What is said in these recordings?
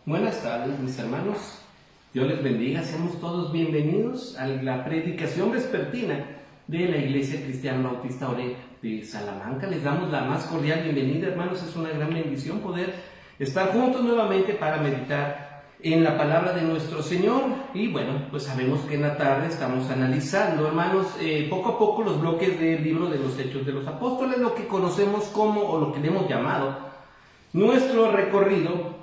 Buenas tardes, mis hermanos. Dios les bendiga. Seamos todos bienvenidos a la predicación vespertina de la Iglesia Cristiana Bautista Oreb de Salamanca. Les damos la más cordial bienvenida, hermanos. Es una gran bendición poder estar juntos nuevamente para meditar en la palabra de nuestro Señor. Y bueno, pues sabemos que en la tarde estamos analizando, hermanos, poco a poco los bloques del libro de los Hechos de los Apóstoles, lo que conocemos como, o lo que le hemos llamado, nuestro recorrido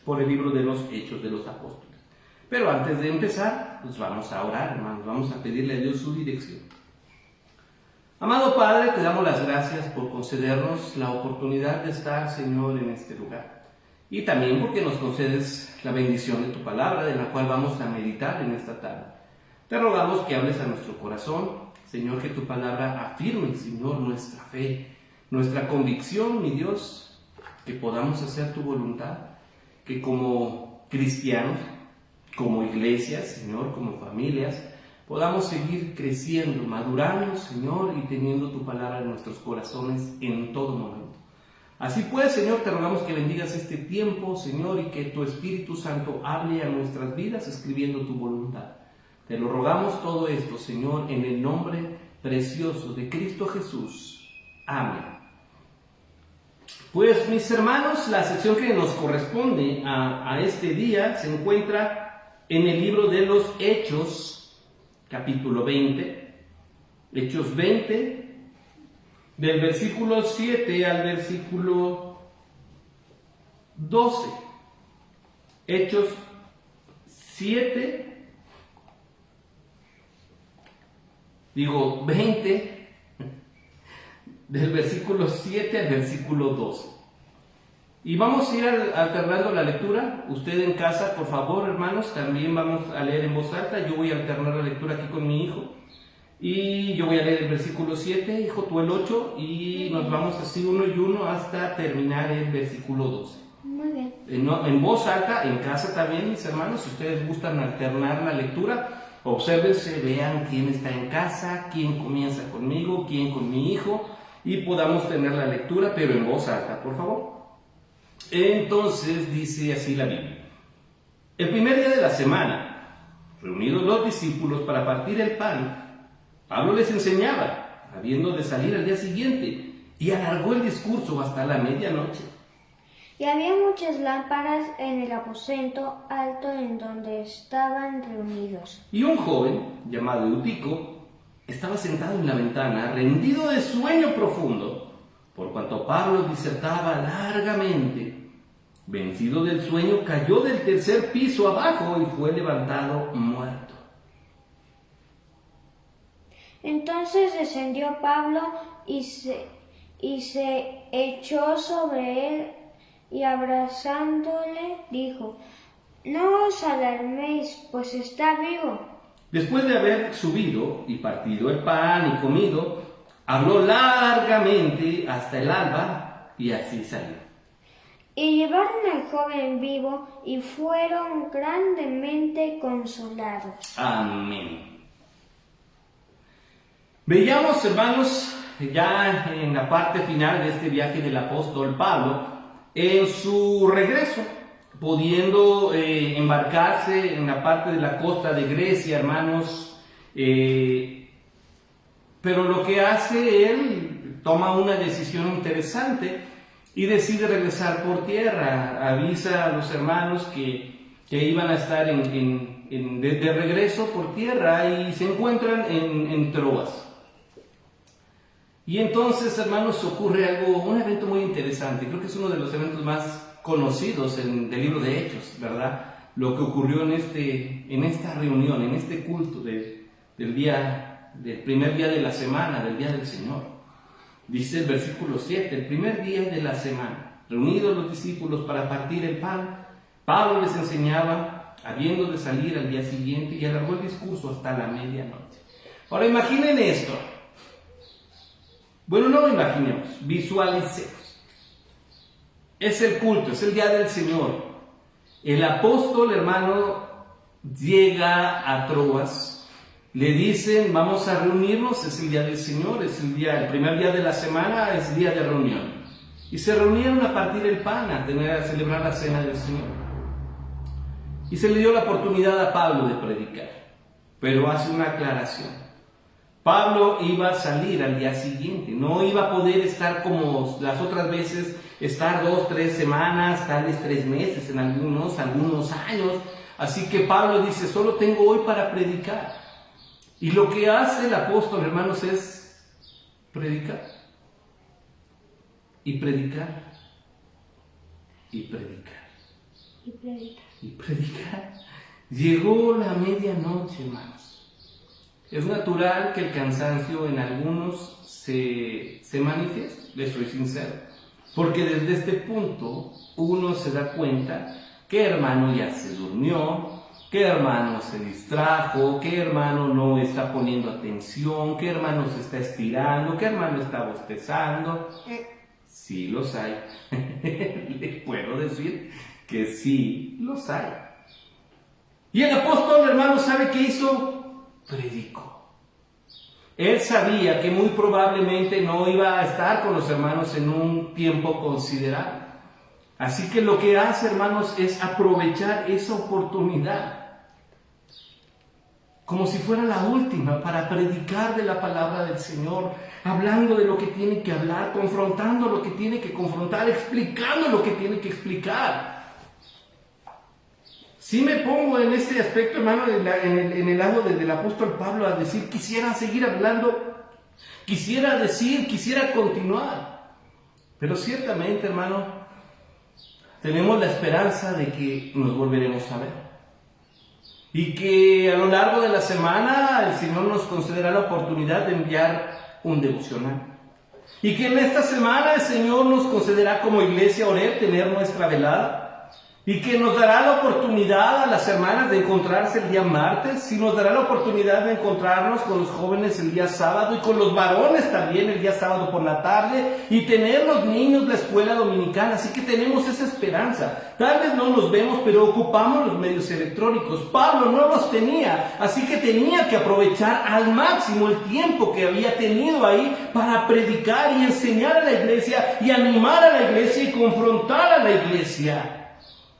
por el libro de los Hechos de los Apóstoles. Pero antes de empezar, pues vamos a orar, hermanos, vamos a pedirle a Dios su dirección. Amado Padre, te damos las gracias por concedernos la oportunidad de estar, Señor, en este lugar. Y también porque nos concedes la bendición de tu palabra, de la cual vamos a meditar en esta tarde. Te rogamos que hables a nuestro corazón, Señor, que tu palabra afirme, Señor, nuestra fe, nuestra convicción, mi Dios, que podamos hacer tu voluntad, que como cristianos, como iglesias, Señor, como familias, podamos seguir creciendo, madurando, Señor, y teniendo tu palabra en nuestros corazones en todo momento. Así pues, Señor, te rogamos que bendigas este tiempo, Señor, y que tu Espíritu Santo hable a nuestras vidas escribiendo tu voluntad. Te lo rogamos todo esto, Señor, en el nombre precioso de Cristo Jesús. Amén. Pues, mis hermanos, la sección que nos corresponde a este día se encuentra en el libro de los Hechos, capítulo 20, Hechos 20, del versículo 7 al versículo 12. Hechos 20, del versículo 7 al versículo 12. Y vamos a ir alternando la lectura. Usted en casa, por favor, hermanos, también vamos a leer en voz alta. Yo voy a alternar la lectura aquí con mi hijo. Y yo voy a leer el versículo 7, hijo, tú el 8, y nos vamos así uno y uno hasta terminar el versículo 12. Muy bien. En voz alta, en casa también, mis hermanos, si ustedes gustan alternar la lectura, obsérvense, vean quién está en casa, quién comienza conmigo, quién con mi hijo, y podamos tener la lectura, pero en voz alta, por favor. Entonces dice así la Biblia. El primer día de la semana, reunidos los discípulos para partir el pan, Pablo les enseñaba, habiendo de salir al día siguiente, y alargó el discurso hasta la medianoche. Y había muchas lámparas en el aposento alto en donde estaban reunidos. Y un joven, llamado Eutico, estaba sentado en la ventana, rendido de sueño profundo, por cuanto Pablo disertaba largamente. Vencido del sueño, cayó del tercer piso abajo y fue levantado muerto. Entonces descendió Pablo y se echó sobre él y abrazándole dijo: No os alarméis, pues está vivo. Después de haber subido y partido el pan y comido, habló largamente hasta el alba y así salió. Y llevaron al joven vivo y fueron grandemente consolados. Amén. Veíamos, hermanos, ya en la parte final de este viaje del apóstol Pablo, en su regreso, pudiendo embarcarse en la parte de la costa de Grecia, hermanos, pero lo que hace él, toma una decisión interesante y decide regresar por tierra. Avisa a los hermanos que iban a estar de regreso por tierra y se encuentran en Troas. Y entonces, hermanos, ocurre un evento muy interesante. Creo que es uno de los eventos más conocidos del libro de Hechos, ¿verdad? Lo que ocurrió en esta reunión, en este culto del primer día de la semana, del día del Señor. Dice el versículo 7, el primer día de la semana, reunidos los discípulos para partir el pan, Pablo les enseñaba, habiendo de salir al día siguiente, y alargó el discurso hasta la medianoche. Ahora imaginen esto. Bueno, no lo imaginemos, visualicemos. Es el culto, es el día del Señor. El apóstol, hermano, llega a Troas. Le dicen, vamos a reunirnos, es el día del Señor, el primer día de la semana, es día de reunión. Y se reunieron a partir el pan, a celebrar la cena del Señor. y se le dio la oportunidad a Pablo de predicar, pero hace una aclaración. Pablo iba a salir al día siguiente, no iba a poder estar como las otras veces, estar 2, 3 semanas, tal vez 3 meses, en algunos años. Así que Pablo dice, solo tengo hoy para predicar. Y lo que hace el apóstol, hermanos, es predicar. Y predicar. Y predicar. Y predicar. Y predicar. Llegó la medianoche, hermanos. Es natural que el cansancio en algunos se manifieste, les soy sincero. Porque desde este punto uno se da cuenta que hermano ya se durmió, que hermano se distrajo, que hermano no está poniendo atención, que hermano se está estirando, que hermano está bostezando. Sí los hay. Les puedo decir que sí los hay. Y el apóstol, hermano, ¿sabe qué hizo? Predicó. Él sabía que muy probablemente no iba a estar con los hermanos en un tiempo considerable. Así que lo que hace, hermanos, es aprovechar esa oportunidad como si fuera la última para predicar de la palabra del Señor, hablando de lo que tiene que hablar, confrontando lo que tiene que confrontar, explicando lo que tiene que explicar. Si me pongo en este aspecto, hermano, en el lado del apóstol Pablo a decir, quisiera seguir hablando, quisiera decir, quisiera continuar. Pero ciertamente, hermano, tenemos la esperanza de que nos volveremos a ver. Y que a lo largo de la semana el Señor nos concederá la oportunidad de enviar un devocional. Y que en esta semana el Señor nos concederá como iglesia Oreb tener nuestra velada. Y que nos dará la oportunidad a las hermanas de encontrarse el día martes, y nos dará la oportunidad de encontrarnos con los jóvenes el día sábado, y con los varones también el día sábado por la tarde, y tener los niños la escuela dominical. Así que tenemos esa esperanza. Tal vez no nos vemos, pero ocupamos los medios electrónicos. Pablo no los tenía, así que tenía que aprovechar al máximo el tiempo que había tenido ahí para predicar y enseñar a la iglesia, y animar a la iglesia, y confrontar a la iglesia.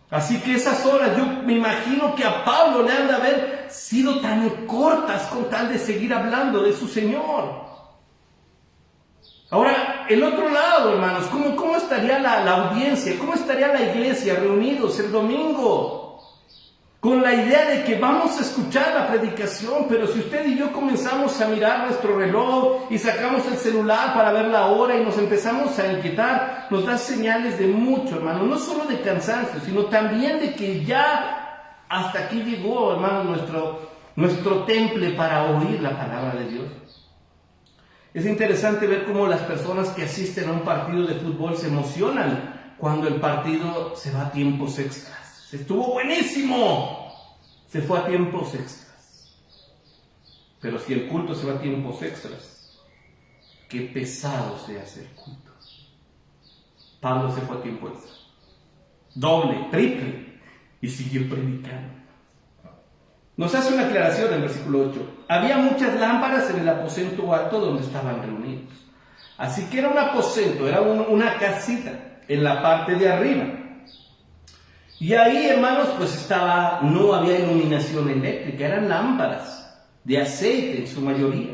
Así que esas horas, yo me imagino que a Pablo le han de haber sido tan cortas con tal de seguir hablando de su Señor. Ahora, el otro lado, hermanos, ¿cómo estaría la audiencia? ¿Cómo estaría la iglesia reunidos el domingo? Con la idea de que vamos a escuchar la predicación, pero si usted y yo comenzamos a mirar nuestro reloj y sacamos el celular para ver la hora y nos empezamos a inquietar, nos da señales de mucho, hermano, no solo de cansancio, sino también de que ya hasta aquí llegó, hermano, nuestro temple para oír la palabra de Dios. Es interesante ver cómo las personas que asisten a un partido de fútbol se emocionan cuando el partido se va a tiempos extras. Estuvo buenísimo, se fue a tiempos extras. Pero si el culto se va a tiempos extras, qué pesado se hace el culto. Pablo se fue a tiempo extra, doble, triple, y siguió predicando. Nos hace una aclaración en el versículo 8. Había muchas lámparas en el aposento alto donde estaban reunidos. Así que era un aposento, era una casita en la parte de arriba. Y ahí, hermanos, pues no había iluminación eléctrica, eran lámparas de aceite en su mayoría.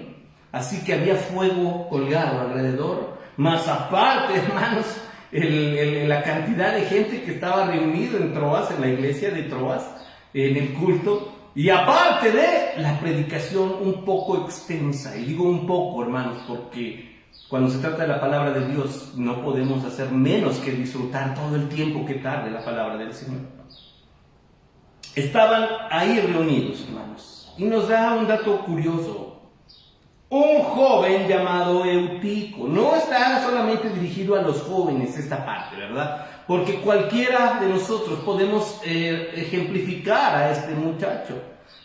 Así que había fuego colgado alrededor, más aparte, hermanos, la cantidad de gente que estaba reunido en Troas, en la iglesia de Troas, en el culto, y aparte de la predicación un poco extensa. Y digo un poco, hermanos, porque cuando se trata de la palabra de Dios, no podemos hacer menos que disfrutar todo el tiempo que tarde la palabra del Señor. Estaban ahí reunidos, hermanos. Y nos da un dato curioso. Un joven llamado Eutico. No está solamente dirigido a los jóvenes esta parte, ¿verdad? Porque cualquiera de nosotros podemos ejemplificar a este muchacho.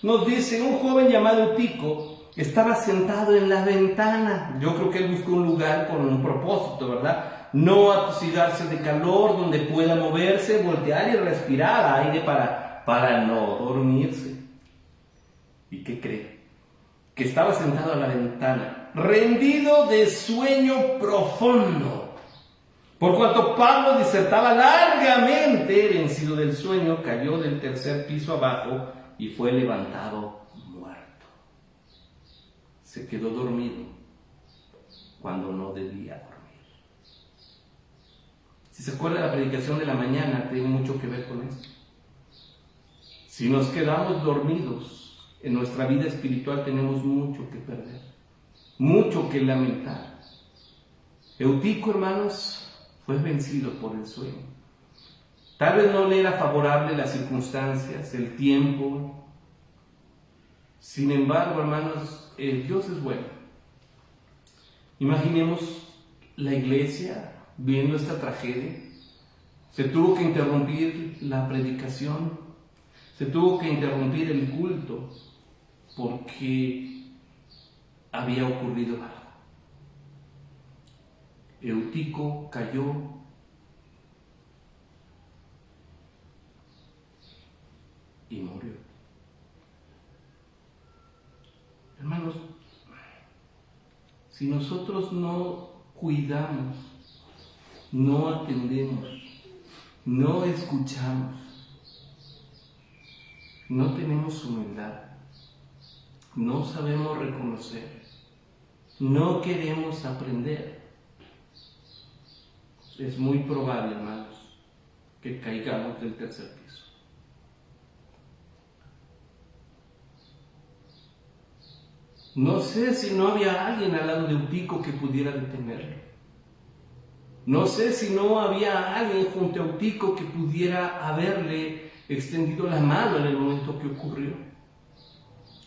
Nos dice, un joven llamado Eutico estaba sentado en la ventana. Yo creo que él buscó un lugar con un propósito, ¿verdad? No atosigarse de calor, donde pueda moverse, voltear y respirar aire para no dormirse. ¿Y qué cree? Que estaba sentado a la ventana, rendido de sueño profundo. Por cuanto Pablo disertaba largamente, vencido del sueño, cayó del tercer piso abajo y fue levantado muerto. Se quedó dormido cuando no debía dormir. Si se acuerda, la predicación de la mañana tiene mucho que ver con esto. Si nos quedamos dormidos en nuestra vida espiritual, tenemos mucho que perder, mucho que lamentar. Eutico, hermanos, fue vencido por el sueño. Tal vez no le era favorable las circunstancias, el tiempo. Sin embargo, hermanos, Dios es bueno. Imaginemos la iglesia viendo esta tragedia. Se tuvo que interrumpir la predicación, se tuvo que interrumpir el culto porque había ocurrido algo. Eutico cayó y murió. Hermanos, si nosotros no cuidamos, no atendemos, no escuchamos, no tenemos humildad, no sabemos reconocer, no queremos aprender, es muy probable, hermanos, que caigamos del tercer piso. No sé si no había alguien al lado de Eutico que pudiera detenerlo. No sé si no había alguien junto a Eutico que pudiera haberle extendido la mano en el momento que ocurrió.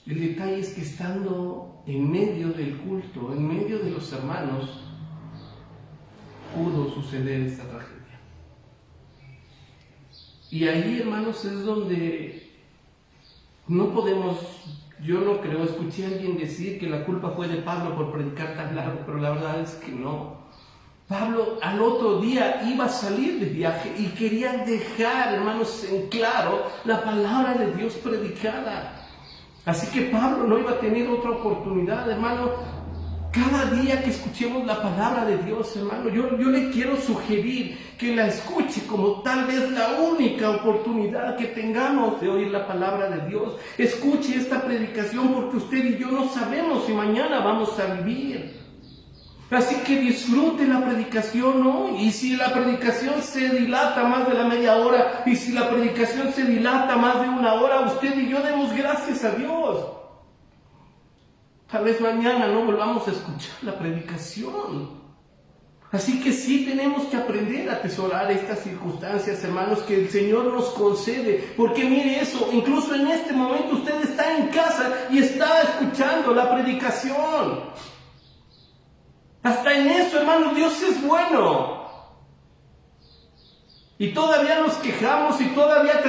El detalle es que estando en medio del culto, en medio de los hermanos, pudo suceder esta tragedia. Y ahí, hermanos, es donde no podemos, yo no creo, escuché a alguien decir que la culpa fue de Pablo por predicar tan largo, pero la verdad es que no. Pablo al otro día iba a salir de viaje y quería dejar, hermanos, en claro la palabra de Dios predicada. Así que Pablo no iba a tener otra oportunidad, hermano. Cada día que escuchemos la palabra de Dios, hermano, yo le quiero sugerir que la escuche como tal vez la única oportunidad que tengamos de oír la palabra de Dios. Escuche esta predicación porque usted y yo no sabemos si mañana vamos a vivir. Así que disfrute la predicación hoy. Y si la predicación se dilata más de la media hora, y si la predicación se dilata más de una hora, usted y yo demos gracias a Dios. Tal vez mañana no volvamos a escuchar la predicación. Así que sí tenemos que aprender a atesorar estas circunstancias, hermanos, que el Señor nos concede. Porque mire eso, incluso en este momento usted está en casa y está escuchando la predicación. Hasta en eso, hermanos, Dios es bueno. Y todavía nos quejamos y todavía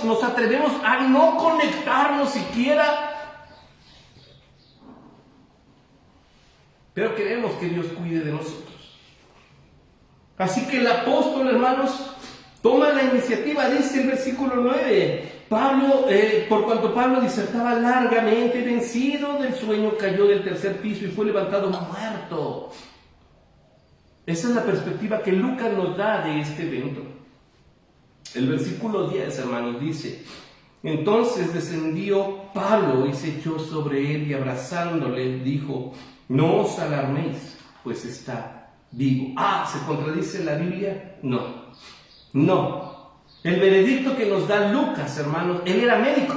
nos atrevemos a no conectarnos siquiera. Pero queremos que Dios cuide de nosotros. Así que el apóstol, hermanos, toma la iniciativa, dice el versículo 9. Por cuanto Pablo disertaba largamente, vencido del sueño, cayó del tercer piso y fue levantado muerto. Esa es la perspectiva que Lucas nos da de este evento. El versículo 10, hermanos, dice: entonces descendió Pablo y se echó sobre él y abrazándole dijo: no os alarméis, pues está vivo. ¿Se contradice la Biblia? No. El veredicto que nos da Lucas, hermanos, él era médico.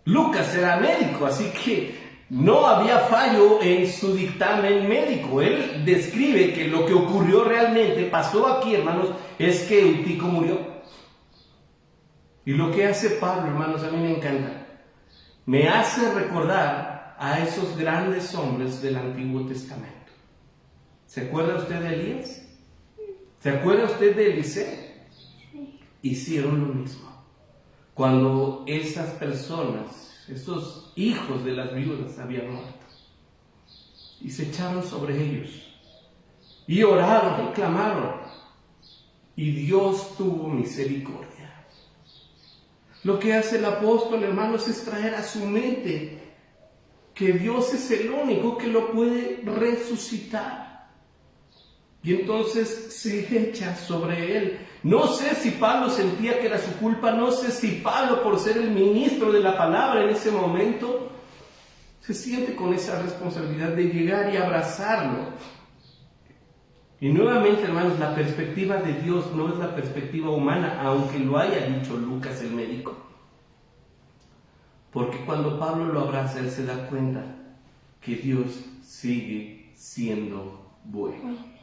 Lucas era médico, así que no había fallo en su dictamen médico. Él describe que lo que ocurrió realmente, pasó aquí, hermanos, es que Eutico murió. Y lo que hace Pablo, hermanos, a mí me encanta. Me hace recordar a esos grandes hombres del Antiguo Testamento. ¿Se acuerda usted de Elías? ¿Se acuerda usted de Eliseo? Sí. Hicieron lo mismo. Cuando esas personas, esos hijos de las viudas habían muerto, y se echaron sobre ellos, y oraron y clamaron, y Dios tuvo misericordia. Lo que hace el apóstol, hermanos, es traer a su mente que Dios es el único que lo puede resucitar. Y entonces se echa sobre él. No sé si Pablo sentía que era su culpa, no sé si Pablo, por ser el ministro de la palabra en ese momento, se siente con esa responsabilidad de llegar y abrazarlo. Y nuevamente, hermanos, la perspectiva de Dios no es la perspectiva humana, aunque lo haya dicho Lucas el médico. Porque cuando Pablo lo abraza, él se da cuenta que Dios sigue siendo bueno.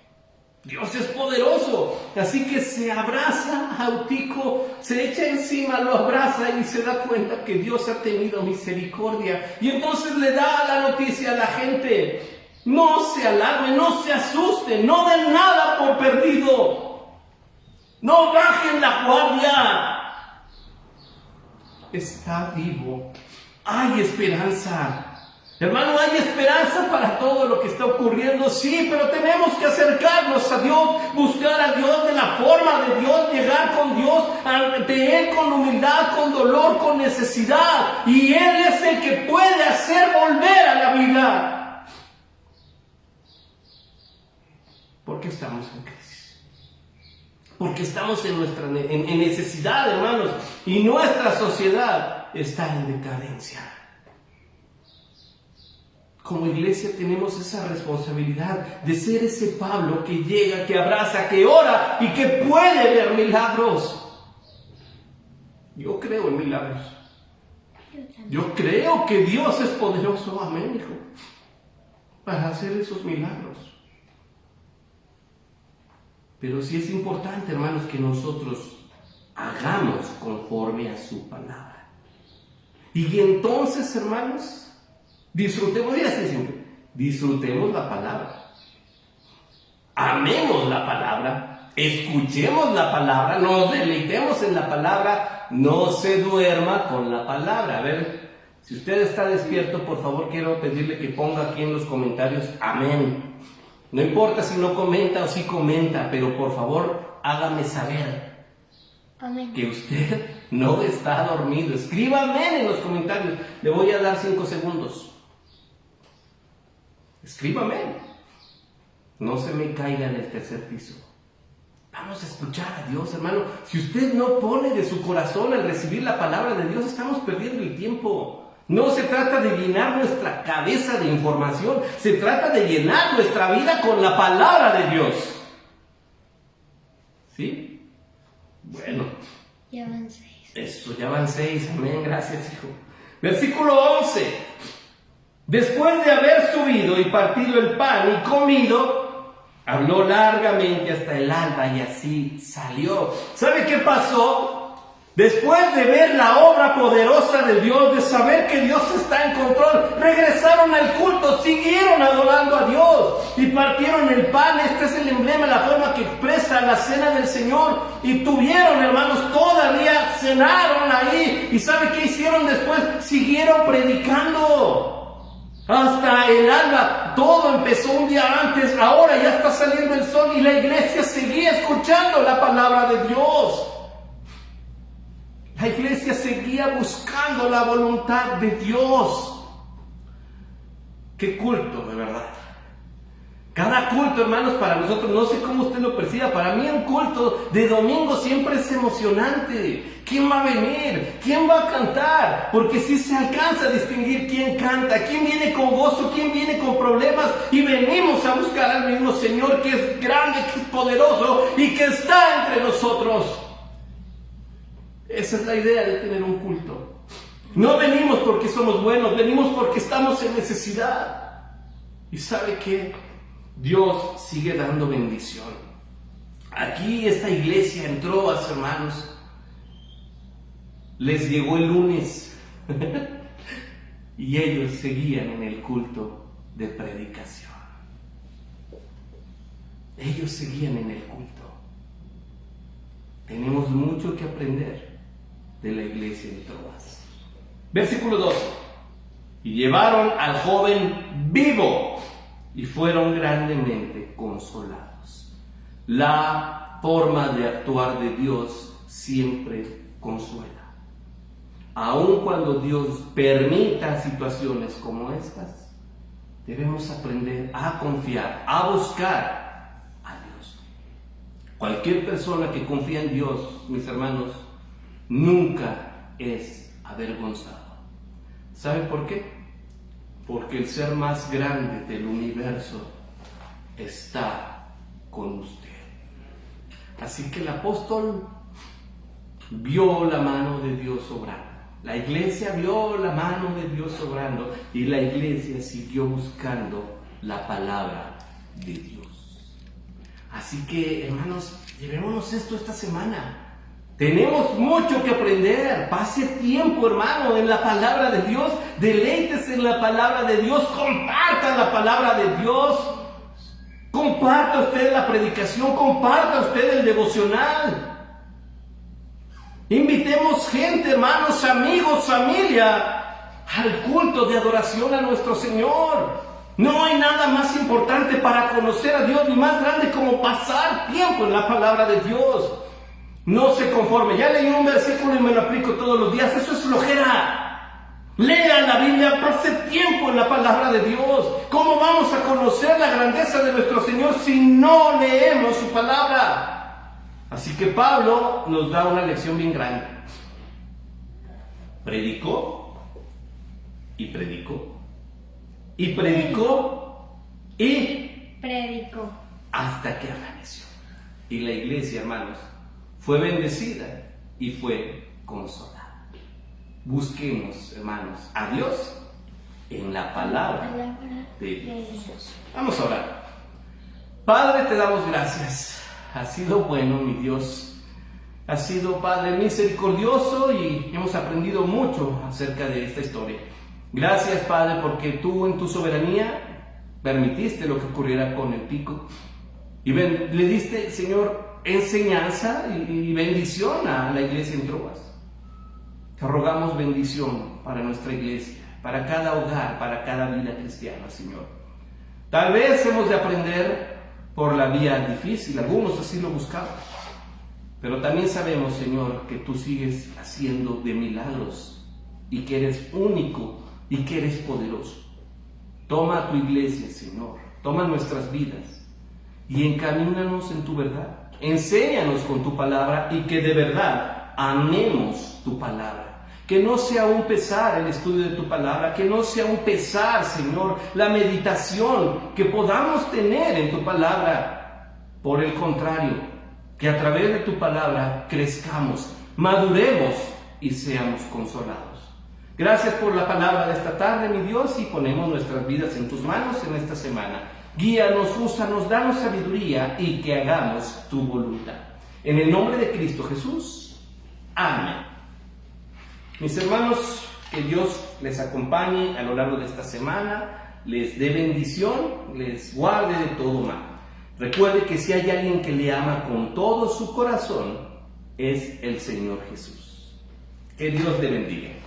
Dios es poderoso, así que se abraza a Eutico, se echa encima, lo abraza y se da cuenta que Dios ha tenido misericordia. Y entonces le da la noticia a la gente: no se alarmen, no se asusten, no den nada por perdido, no bajen la guardia. Está vivo, hay esperanza. Hermano, hay esperanza para todo lo que está ocurriendo, sí, pero tenemos que acercarnos a Dios, buscar a Dios de la forma de Dios, llegar con Dios ante Él con humildad, con dolor, con necesidad. Y Él es el que puede hacer volver a la vida. Porque estamos en crisis. Porque estamos en necesidad, hermanos, y nuestra sociedad está en decadencia. Como iglesia tenemos esa responsabilidad de ser ese Pablo que llega, que abraza, que ora y que puede ver milagros. Yo creo en milagros. Yo creo que Dios es poderoso, amén, hijo, para hacer esos milagros. Pero sí es importante, hermanos, que nosotros hagamos conforme a su palabra. Y entonces, hermanos, disfrutemos, mira, así siempre, disfrutemos la palabra, amemos la palabra, escuchemos la palabra, nos deleitemos en la palabra, no se duerma con la palabra. A ver, si usted está despierto, por favor, quiero pedirle que ponga aquí en los comentarios amén. No importa si no comenta o si comenta, pero por favor, hágame saber amén, que usted no está dormido. Escriba amén en los comentarios, le voy a dar 5 segundos. Escríbame. No se me caiga en el tercer piso. Vamos a escuchar a Dios, hermano. Si usted no pone de su corazón al recibir la palabra de Dios, estamos perdiendo el tiempo. No se trata de llenar nuestra cabeza de información. Se trata de llenar nuestra vida con la palabra de Dios. ¿Sí? Bueno. Ya van 6. Eso, ya van 6. Amén, gracias, hijo. Versículo 11. Después de haber subido y partido el pan y comido, habló largamente hasta el alba y así salió. ¿Sabe qué pasó? Después de ver la obra poderosa de Dios, de saber que Dios está en control, regresaron al culto, siguieron adorando a Dios y partieron el pan. Este es el emblema, la forma que expresa la cena del Señor. Y tuvieron, hermanos, todavía cenaron ahí. ¿Y sabe qué hicieron después? Siguieron predicando hasta el alba. Todo empezó un día antes, ahora ya está saliendo el sol y la iglesia seguía escuchando la palabra de Dios. La iglesia seguía buscando la voluntad de Dios. Qué culto, de verdad. Cada culto, hermanos, para nosotros, no sé cómo usted lo perciba, para mí un culto de domingo siempre es emocionante. ¿Quién va a venir? ¿Quién va a cantar? Porque sí se alcanza a distinguir quién canta, quién viene con gozo, quién viene con problemas. Y venimos a buscar al mismo Señor que es grande, que es poderoso y que está entre nosotros. Esa es la idea de tener un culto. No venimos porque somos buenos, venimos porque estamos en necesidad. ¿Y sabe qué? Dios sigue dando bendición. Aquí esta iglesia entró a sus hermanos. Les llegó el lunes y ellos seguían en el culto de predicación. Ellos seguían en el culto. Tenemos mucho que aprender de la iglesia de Troas. Versículo 12. Y llevaron al joven vivo y fueron grandemente consolados. La forma de actuar de Dios siempre consuela. Aun cuando Dios permita situaciones como estas, debemos aprender a confiar, a buscar a Dios. Cualquier persona que confía en Dios, mis hermanos, nunca es avergonzado. ¿Sabe por qué? Porque el ser más grande del universo está con usted. Así que el apóstol vio la mano de Dios obrando. La iglesia vio la mano de Dios obrando y la iglesia siguió buscando la palabra de Dios. Así que, hermanos, llevémonos esto esta semana. Tenemos mucho que aprender. Pase tiempo, hermano, en la palabra de Dios. Deleítese en la palabra de Dios. Comparta la palabra de Dios. Comparta usted la predicación. Comparta usted el devocional. Invitemos gente, hermanos, amigos, familia, al culto de adoración a nuestro Señor. No hay nada más importante para conocer a Dios, ni más grande como pasar tiempo en la palabra de Dios. No se conforme. Ya leí un versículo y me lo aplico todos los días. Eso es flojera. Lea la Biblia, pase tiempo en la palabra de Dios. ¿Cómo vamos a conocer la grandeza de nuestro Señor si no leemos su palabra? Así que Pablo nos da una lección bien grande. Predicó y predicó y predicó y predicó hasta que amaneció. Y la iglesia, hermanos, fue bendecida y fue consolada. Busquemos, hermanos, a Dios en la palabra de Dios. Vamos a orar. Padre, te damos gracias. Has sido bueno, mi Dios. Has sido, Padre, misericordioso y hemos aprendido mucho acerca de esta historia. Gracias, Padre, porque tú en tu soberanía permitiste lo que ocurriera con el pico. Y le diste, Señor, enseñanza y bendición a la iglesia en Troas. Te rogamos bendición para nuestra iglesia, para cada hogar, para cada vida cristiana, Señor. Tal vez hemos de aprender por la vía difícil, algunos así lo buscamos. Pero también sabemos, Señor, que tú sigues haciendo de milagros y que eres único y que eres poderoso. Toma a tu iglesia, Señor, toma nuestras vidas y encamínanos en tu verdad. Enséñanos con tu palabra y que de verdad amemos tu palabra. Que no sea un pesar el estudio de tu palabra, que no sea un pesar, Señor, la meditación que podamos tener en tu palabra. Por el contrario, que a través de tu palabra crezcamos, maduremos y seamos consolados. Gracias por la palabra de esta tarde, mi Dios, y ponemos nuestras vidas en tus manos en esta semana. Guíanos, úsanos, danos sabiduría y que hagamos tu voluntad. En el nombre de Cristo Jesús. Amén. Mis hermanos, que Dios les acompañe a lo largo de esta semana, les dé bendición, les guarde de todo mal. Recuerde que si hay alguien que le ama con todo su corazón, es el Señor Jesús. Que Dios le bendiga.